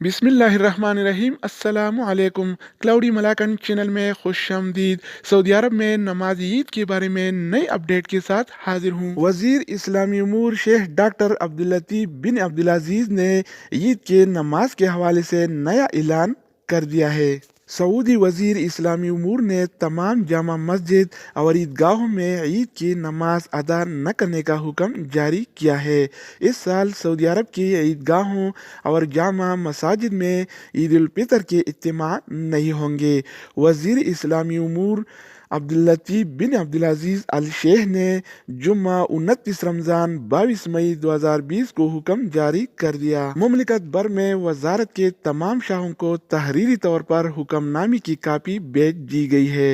बिस्मिल्लाहिर्रहमानिर्रहीम अस्सलामु अलैकुम। क्लाउडी मलाकन चैनल में खुश आमदीद। सऊदी अरब में नमाज ईद के बारे में नई अपडेट के साथ हाजिर हूँ। वजीर इस्लामी उमूर शेख डॉक्टर अब्दुल लतीफ बिन अब्दुल अजीज ने ईद के नमाज के हवाले से नया ऐलान कर दिया है। सऊदी वजीर इस्लामी उमूर ने तमाम जामा मस्जिद और ईदगाहों में ईद की नमाज अदा न करने का हुक्म जारी किया है। इस साल सऊदी अरब की ईदगाहों और जामा मसाजिद में ईद उल फितर के इज्तिमा नहीं होंगे। वजीर इस्लामी उमूर अब्दुल लतीफ बिन अब्दुल अजीज अल शेख ने जुम्मा 29 रमज़ान 22 मई 2020 को हुक्म जारी कर दिया। मुमलिकत भर में वजारत के तमाम शाहों को तहरीरी तौर पर हुक्मनामे की कापी भेज दी गई है।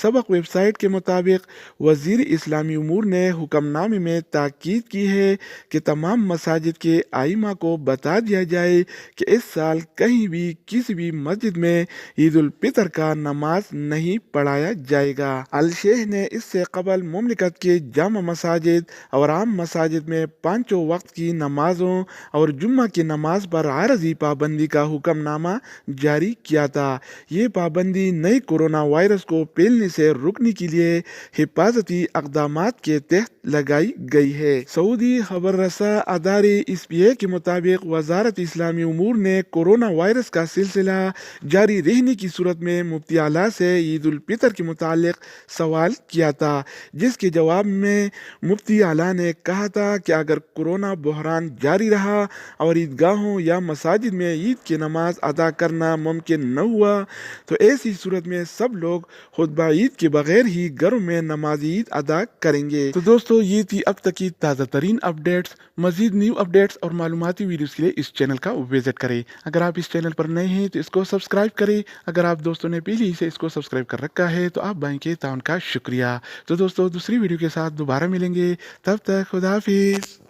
सबक वेबसाइट के मुताबिक वजीर इस्लामी उमूर ने हुक्मनामे में ताकीद की है कि तमाम मसाजिद के आइमा को बता दिया जाए कि इस साल कहीं भी किसी भी मस्जिद में ईद उल फितर का नमाज नहीं पढ़ाया जाएगा। अल शेख ने इससे कबल मुमलिकत के जामा मसाजिद और आम मसाजिद में पांचों वक्त की नमाजों और जुम्मा की नमाज पर आरजी पाबंदी का हुक्मनामा जारी किया था। ये पाबंदी नई कोरोना वायरस को फैलने से रोकने के लिए हिफाजती इक़दामात के तहत लगाई गई है। सऊदी खबर रसा अदारे SPA के मुताबिक वजारत इस्लामी उमूर ने कोरोना वायरस का सिलसिला जारी रहने की सूरत में मुफ्ती आला से ईद उल फितर के मुतालिक सवाल किया था, जिसके जवाब में मुफ्ती आला ने कहा था कि अगर कोरोना बहरान जारी रहा और ईदगाहों या मसाजिद में ईद की नमाज अदा करना मुमकिन न हुआ तो ऐसी सूरत में सब लोग खुतबा ईद के बगैर ही घरों में नमाज ईद अदा करेंगे। तो दोस्तों, ये थी अब तक की ताज़ा तरीन अपडेट्स। मजीद न्यू अपडेट्स और मालूमाती वीडियोस के लिए इस चैनल का विजिट करें। अगर आप इस चैनल पर नए हैं तो इसको सब्सक्राइब करें। अगर आप दोस्तों ने पहले ही से इसको सब्सक्राइब कर रखा है तो आप भाई के ताउन का शुक्रिया। तो दोस्तों, दूसरी वीडियो के साथ दोबारा मिलेंगे। तब तक खुदा हाफिज़।